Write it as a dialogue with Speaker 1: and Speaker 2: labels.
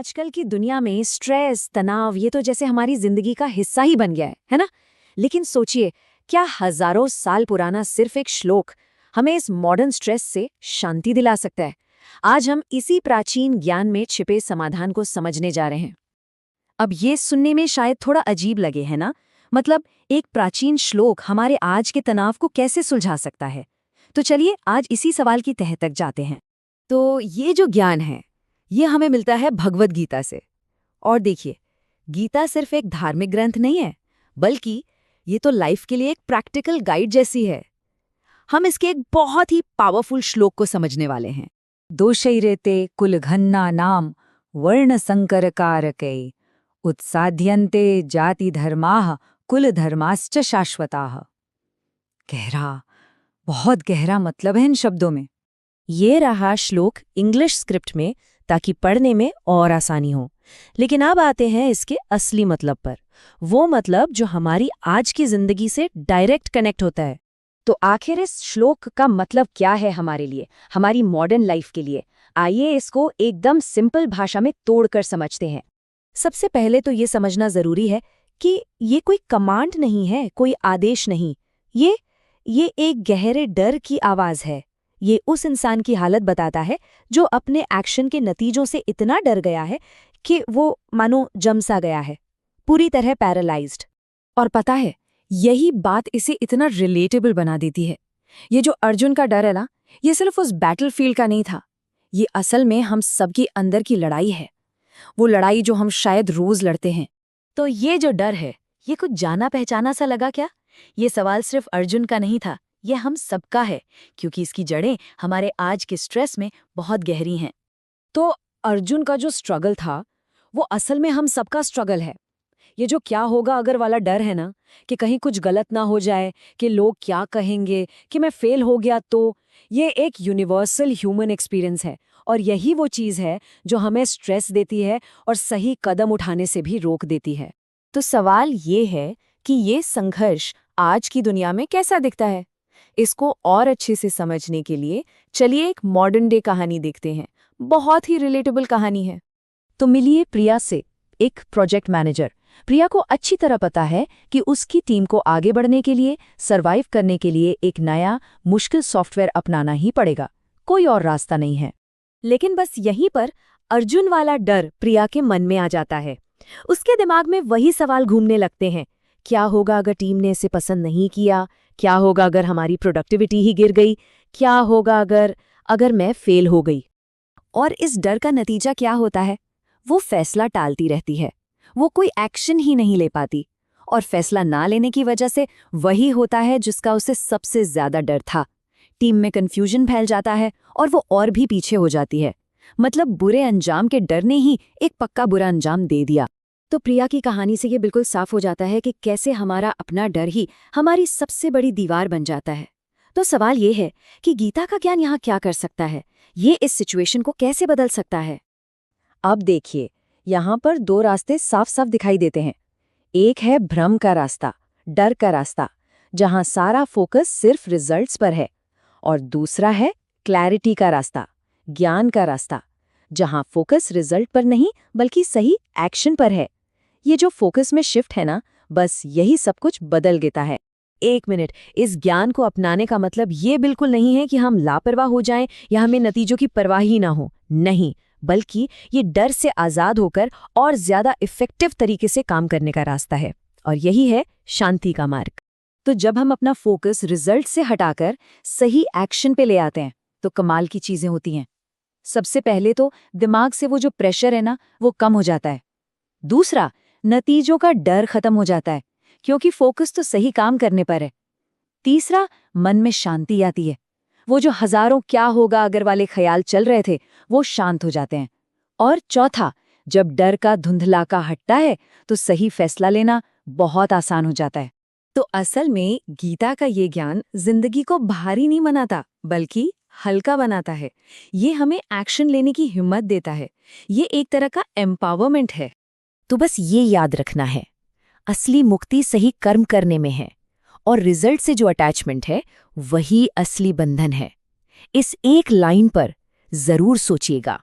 Speaker 1: आजकल की दुनिया में स्ट्रेस, तनाव ये तो जैसे हमारी जिंदगी का हिस्सा ही बन गया है ना? लेकिन सोचिए, क्या हजारों साल पुराना सिर्फ एक श्लोक हमें इस मॉडर्न स्ट्रेस से शांति दिला सकता है? आज हम इसी प्राचीन ज्ञान में छिपे समाधान को समझने जा रहे हैं। अब ये सुनने में शायद थोड़ा अजीब लगे, है ना? मतलब एक प्राचीन श्लोक हमारे आज के तनाव को कैसे सुलझा सकता है? तो चलिए आज इसी सवाल की तह तक जाते हैं। तो ये जो ज्ञान है, ये हमें मिलता है भगवद गीता से। और देखिए, गीता सिर्फ एक धार्मिक ग्रंथ नहीं है, बल्कि ये तो लाइफ के लिए एक प्रैक्टिकल गाइड जैसी है। हम इसके एक बहुत ही पावरफुल श्लोक को समझने वाले हैं। दोषैरेते कुलघन्ना नाम वर्ण संकर कारकै उत्साध्यन्ते जाति धर्माः कुल धर्माश्च शाश्वताः। गहरा, बहुत गहरा मतलब है इन शब्दों में।
Speaker 2: ये रहा श्लोक इंग्लिश स्क्रिप्ट में, ताकि पढ़ने में और आसानी हो। लेकिन अब आते हैं इसके असली मतलब पर, वो मतलब जो हमारी आज की जिंदगी से डायरेक्ट कनेक्ट होता है।
Speaker 1: तो आखिर इस श्लोक का मतलब क्या है हमारे लिए, हमारी मॉडर्न लाइफ के लिए? आइए इसको एकदम सिंपल भाषा में तोड़कर समझते हैं।
Speaker 2: सबसे पहले तो ये समझना जरूरी है कि ये कोई कमांड नहीं है, कोई आदेश नहीं। ये एक गहरे डर की आवाज है। ये उस इंसान की हालत बताता है जो अपने एक्शन के नतीजों से इतना डर गया है कि वो मानो जम सा गया है, पूरी तरह पैरालाइज्ड।
Speaker 1: और पता है, यही बात इसे इतना रिलेटेबल बना देती है। ये जो अर्जुन का डर है ना, ये सिर्फ उस बैटलफील्ड का नहीं था। ये असल में हम सबकी अंदर की लड़ाई है, वो लड़ाई जो हम शायद रोज लड़ते हैं।
Speaker 2: तो ये जो डर है, ये कुछ जाना पहचाना सा लगा क्या? ये सवाल सिर्फ अर्जुन का नहीं था, ये हम सबका है, क्योंकि इसकी जड़ें हमारे आज के स्ट्रेस में बहुत गहरी हैं।
Speaker 1: तो अर्जुन का जो स्ट्रगल था, वो असल में हम सबका स्ट्रगल है। ये जो क्या होगा अगर वाला डर है ना, कि कहीं कुछ गलत ना हो जाए, कि लोग क्या कहेंगे, कि मैं फेल हो गया, तो ये एक यूनिवर्सल ह्यूमन एक्सपीरियंस है। और यही वो चीज़ है जो हमें स्ट्रेस देती है और सही कदम उठाने से भी रोक देती है।
Speaker 2: तो सवाल ये है कि ये संघर्ष आज की दुनिया में कैसा दिखता है? इसको और अच्छे से समझने के लिए चलिए एक मॉडर्न डे कहानी देखते हैं। बहुत ही रिलेटेबल कहानी है।
Speaker 1: तो मिलिए प्रिया से, एक प्रोजेक्ट मैनेजर। प्रिया को अच्छी तरह पता है कि उसकी टीम को आगे बढ़ने के लिए, सरवाइव करने के लिए एक नया मुश्किल सॉफ्टवेयर अपनाना ही पड़ेगा, कोई और रास्ता नहीं है।
Speaker 2: लेकिन बस यहीं पर अर्जुन वाला डर प्रिया के मन में आ जाता है। उसके दिमाग में वही सवाल घूमने लगते हैं। क्या होगा अगर टीम ने इसे पसंद नहीं किया? क्या होगा अगर हमारी प्रोडक्टिविटी ही गिर गई? क्या होगा अगर मैं फेल हो गई?
Speaker 1: और इस डर का नतीजा क्या होता है? वो फैसला टालती रहती है, वो कोई एक्शन ही नहीं ले पाती। और फैसला ना लेने की वजह से वही होता है जिसका उसे सबसे ज्यादा डर था। टीम में कंफ्यूजन फैल जाता है और वो और भी पीछे हो जाती है। मतलब बुरे अंजाम के डर ने ही एक पक्का बुरा अंजाम दे दिया। तो प्रिया की कहानी से ये बिल्कुल साफ हो जाता है कि कैसे हमारा अपना डर ही हमारी सबसे बड़ी दीवार बन जाता है। तो सवाल ये है कि गीता का ज्ञान यहाँ क्या कर सकता है? ये इस सिचुएशन को कैसे बदल सकता है? अब देखिए, यहाँ पर दो रास्ते साफ साफ दिखाई देते हैं। एक है भ्रम का रास्ता, डर का रास्ता, जहाँ सारा फोकस सिर्फ रिजल्ट्स पर है। और दूसरा है क्लैरिटी का रास्ता, ज्ञान का रास्ता, जहाँ फोकस रिजल्ट पर नहीं बल्कि सही एक्शन पर है। ये जो फोकस में शिफ्ट है ना, बस यही सब कुछ बदल देता है।
Speaker 2: एक मिनट, इस ज्ञान को अपनाने का मतलब ये बिल्कुल नहीं है कि हम लापरवाह हो जाएं या हमें नतीजों की परवाह ही ना हो। नहीं, बल्कि ये डर से आजाद होकर और ज्यादा इफेक्टिव तरीके से काम करने का रास्ता है। और यही है शांति का मार्ग।
Speaker 1: तो जब हम अपना फोकस रिजल्ट से हटाकर सही एक्शन पे ले आते हैं, तो कमाल की चीजें होती हैं। सबसे पहले तो दिमाग से वो जो प्रेशर है ना, वो कम हो जाता है। दूसरा, नतीजों का डर खत्म हो जाता है, क्योंकि फोकस तो सही काम करने पर है। तीसरा, मन में शांति आती है। वो जो हजारों क्या होगा अगर वाले ख्याल चल रहे थे, वो शांत हो जाते हैं। और चौथा, जब डर का धुंधलाका हटता है, तो सही फैसला लेना बहुत आसान हो जाता है। तो असल में गीता का ये ज्ञान जिंदगी को भारी नहीं बनाता, बल्कि हल्का बनाता है। ये हमें एक्शन लेने की हिम्मत देता है। ये एक तरह का एम्पावरमेंट है।
Speaker 2: तो बस ये याद रखना है, असली मुक्ति सही कर्म करने में है, और रिजल्ट से जो अटैचमेंट है वही असली बंधन है। इस एक लाइन पर जरूर सोचिएगा।